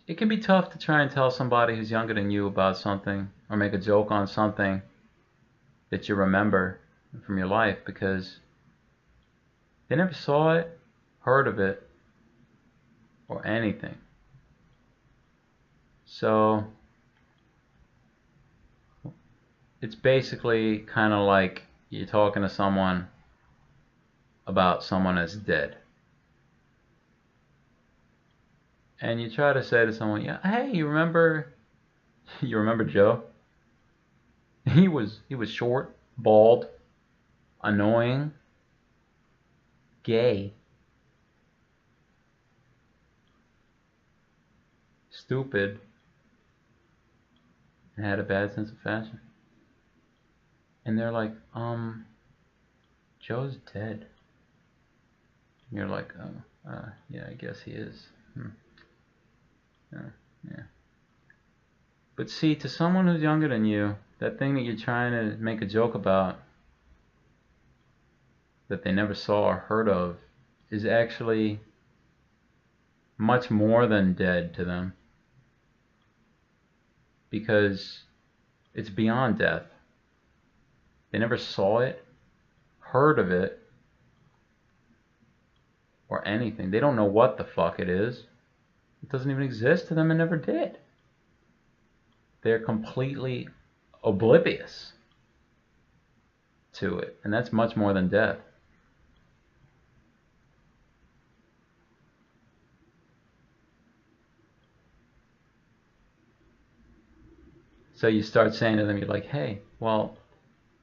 it can be tough to try and tell somebody who's younger than you about something or make a joke on something that you remember from your life because they never saw it, heard of it, or anything. So it's basically kind of like you're talking to someone about someone that's dead. And you try to say to someone, yeah, hey, you remember Joe? He was short, bald, annoying, gay, stupid, and had a bad sense of fashion. And they're like, Joe's dead. And you're like, oh, yeah, I guess he is. Yeah. But see, to someone who's younger than you, that thing that you're trying to make a joke about, that they never saw or heard of, is actually much more than dead to them. Because it's beyond death. They never saw it, heard of it, or anything. They don't know what the fuck it is. It doesn't even exist to them and never did. They're completely oblivious to it. And that's much more than death. So you start saying to them, you're like, hey, well,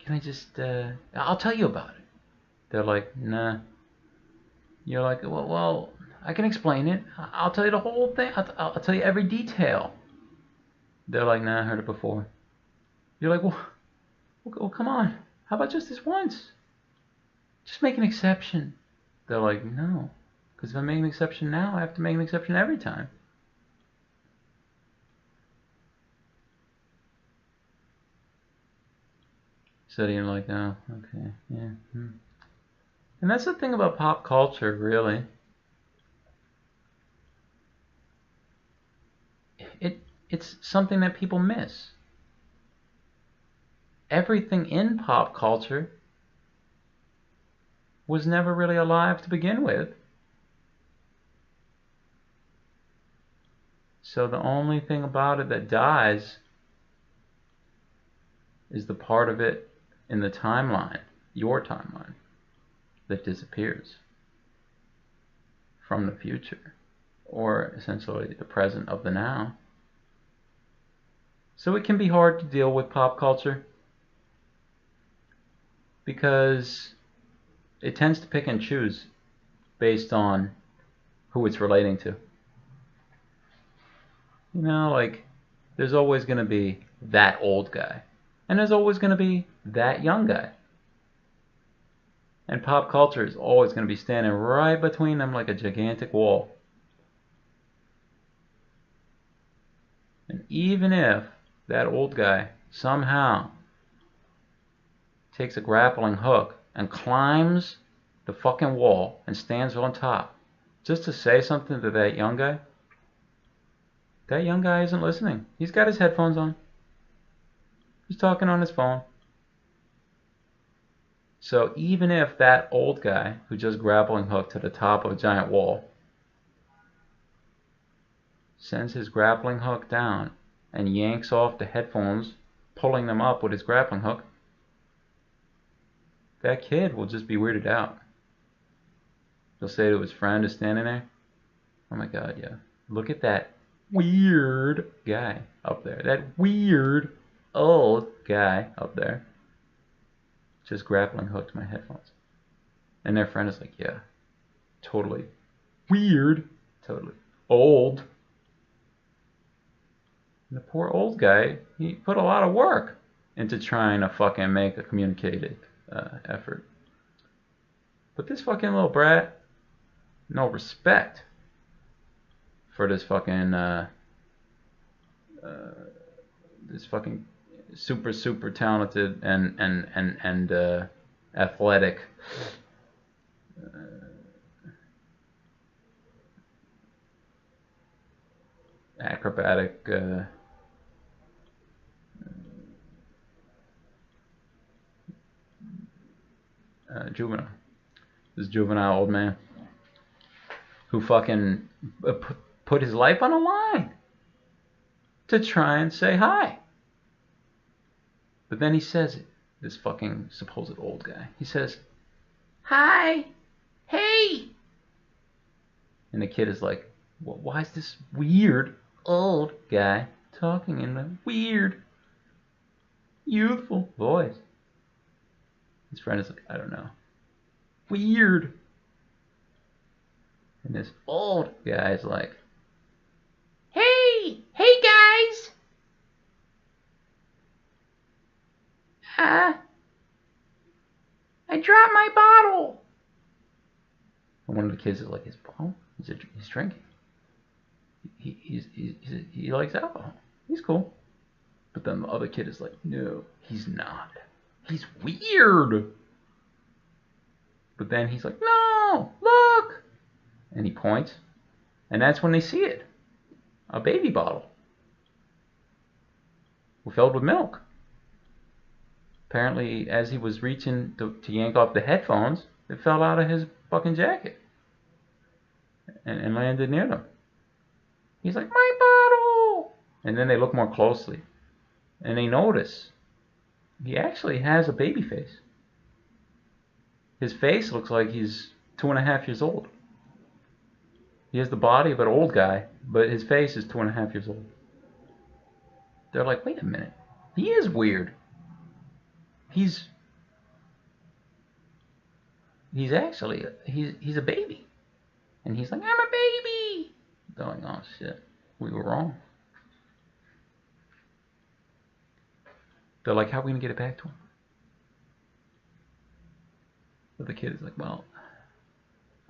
can I just, I'll tell you about it. They're like, nah. You're like, well, I can explain it. I'll tell you the whole thing. I'll tell you every detail. They're like, nah, I heard it before. You're like, well, come on. How about just this once? Just make an exception. They're like, no. Because if I make an exception now, I have to make an exception every time. So you're like, oh, okay, yeah. And that's the thing about pop culture, really. It's something that people miss. Everything in pop culture was never really alive to begin with. So the only thing about it that dies is the part of it in the timeline, your timeline, that disappears from the future, or essentially the present of the now. So it can be hard to deal with pop culture because it tends to pick and choose based on who it's relating to. You know, like, there's always going to be that old guy, and there's always going to be that young guy. And pop culture is always going to be standing right between them like a gigantic wall. And even if that old guy somehow takes a grappling hook and climbs the fucking wall and stands on top just to say something to that young guy isn't listening. He's got his headphones on. He's talking on his phone. So even if that old guy who just grappling hooked to the top of a giant wall sends his grappling hook down and yanks off the headphones, pulling them up with his grappling hook, that kid will just be weirded out. He'll say to his friend who's standing there, oh my god, yeah, look at that weird guy up there. That weird old guy up there just grappling hooked my headphones. And their friend is like, yeah, totally weird, totally old. And the poor old guy, he put a lot of work into trying to fucking make a communicative effort. But this fucking little brat, no respect for this fucking super talented and athletic acrobatic juvenile. This juvenile old man who fucking put his life on the line to try and say hi. But then he says it, this fucking supposed old guy. He says, hi, hey. And the kid is like, well, why is this weird old guy talking in a weird, youthful voice? His friend is like, I don't know. Weird. And this old guy is like, hey guys. I dropped my bottle. And one of the kids is like, his bottle? He's drinking. He likes alcohol. He's cool. But then the other kid is like, no, he's not. He's weird. But then he's like, no, look. And he points. And that's when they see it. A baby bottle. Filled with milk. Apparently, as he was reaching to yank off the headphones, it fell out of his fucking jacket. And landed near them. He's like, my bottle! And then they look more closely. And they notice he actually has a baby face. His face looks like he's 2.5 years old. He has the body of an old guy, but his face is 2.5 years old. They're like, wait a minute. He is weird. He's actually, he's a baby. And he's like, I'm a baby. They're like, oh shit, we were wrong. They're like, how are we going to get it back to him? But the kid is like, well,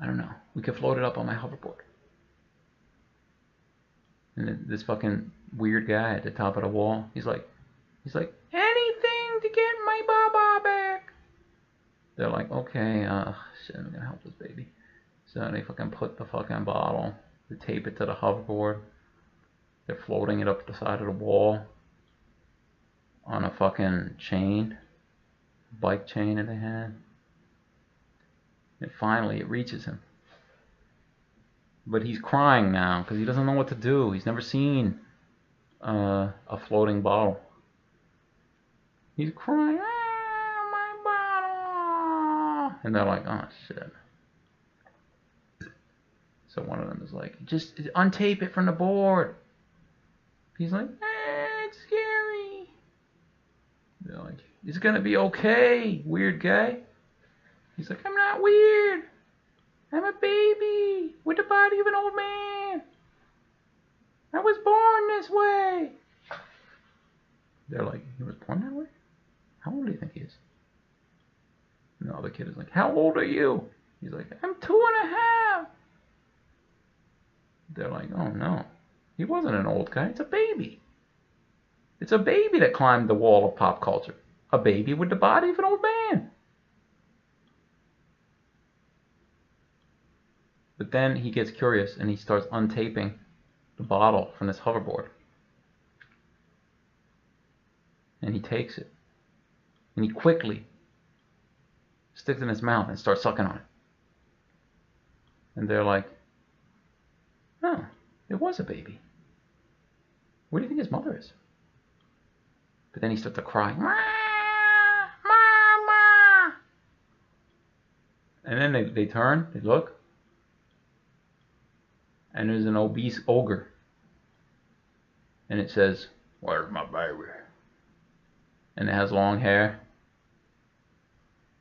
I don't know. We could float it up on my hoverboard. And this fucking weird guy at the top of the wall, he's like, anything to get my baba back. They're like, okay, shit, I'm gonna help this baby. So they fucking put the fucking bottle, they tape it to the hoverboard. They're floating it up the side of the wall on a fucking chain, bike chain that they had. And finally, it reaches him. But he's crying now because he doesn't know what to do. He's never seen a floating bottle. He's crying, my bottle. And they're like, oh shit. So one of them is like, just untape it from the board. He's like, it's scary. They're like, it's gonna be okay, weird guy. He's like, I'm not weird. I'm a baby with the body of an old man. I was born this way. They're like, he was born that way? How old do you think he is? And the other kid is like, how old are you? He's like, I'm 2.5. They're like, oh no. He wasn't an old guy. It's a baby. It's a baby that climbed the wall of pop culture. A baby with the body of an old man. But then he gets curious and he starts untaping the bottle from this hoverboard. And he takes it. And he quickly sticks it in his mouth and starts sucking on it. And they're like, oh, it was a baby. Where do you think his mother is? But then he starts to cry. Mama! And then they turn, they look. And there's an obese ogre. And it says, where's my baby? And it has long hair.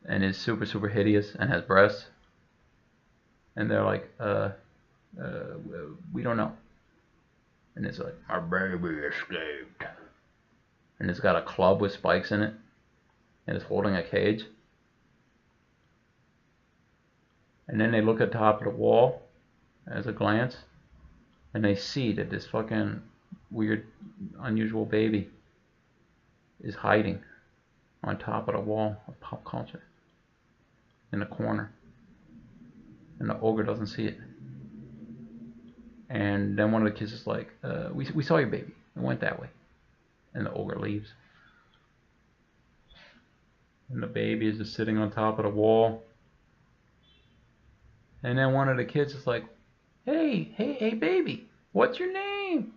And is super, super hideous and has breasts. And they're like, we don't know. And it's like, my baby escaped. And it's got a club with spikes in it. And it's holding a cage. And then they look at the top of the wall as a glance. And they see that this fucking weird, unusual baby is hiding on top of the wall of pop culture. In the corner. And the ogre doesn't see it. And then one of the kids is like, we saw your baby. It went that way. And the ogre leaves. And the baby is just sitting on top of the wall. And then one of the kids is like, hey, baby, what's your name?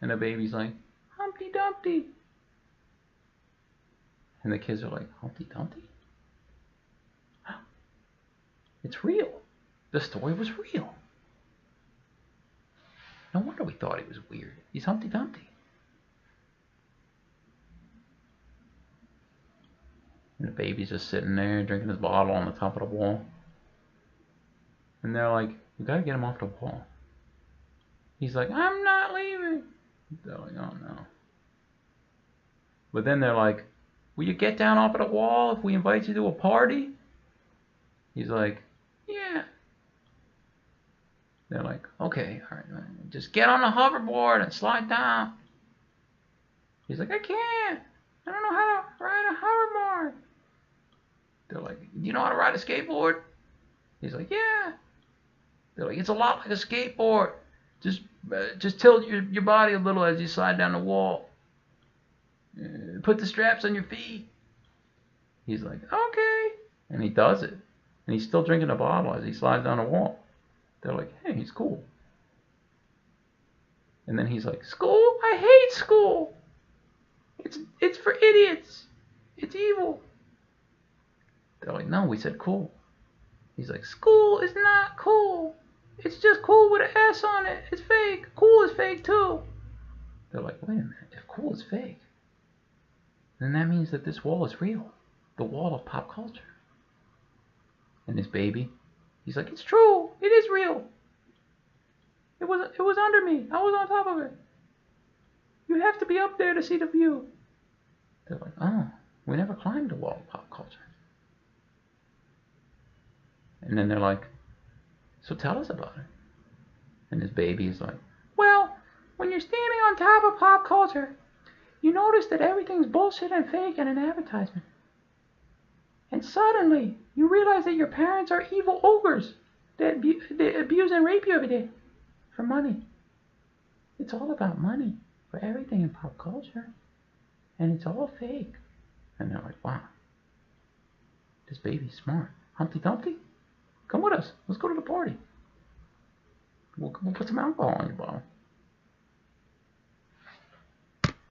And the baby's like, Humpty Dumpty. And the kids are like, Humpty Dumpty? It's real. The story was real. No wonder we thought he was weird. He's Humpty Dumpty. And the baby's just sitting there drinking his bottle on the top of the wall. And they're like, we gotta get him off the wall. He's like, I'm not leaving. They're like, oh no. But then they're like, will you get down off of the wall if we invite you to a party? He's like, yeah. They're like, okay, all right, just get on the hoverboard and slide down. He's like, I can't. I don't know how to ride a hoverboard. They're like, do you know how to ride a skateboard? He's like, yeah. They're like, it's a lot like a skateboard. Just tilt your body a little as you slide down the wall. Put the straps on your feet. He's like, okay. And he does it. And he's still drinking a bottle as he slides down the wall. They're like, hey, he's cool. And then he's like, school? I hate school. It's for idiots. It's evil. They're like, no, we said cool. He's like, school is not cool. It's just cool with an S on it. It's fake. Cool is fake too. They're like, wait a minute. If cool is fake, then that means that this wall is real. The wall of pop culture. And this baby, he's like, it's true. It is real. It was under me. I was on top of it. You have to be up there to see the view. They're like, oh, we never climbed the wall of pop culture. And then they're like, so tell us about it. And this baby is like, well, when you're standing on top of pop culture, you notice that everything's bullshit and fake and an advertisement. And suddenly, you realize that your parents are evil ogres that abuse and rape you every day for money. It's all about money for everything in pop culture. And it's all fake. And they're like, wow, this baby's smart. Humpty Dumpty? Come with us. Let's go to the party. We'll put some alcohol in your bottle.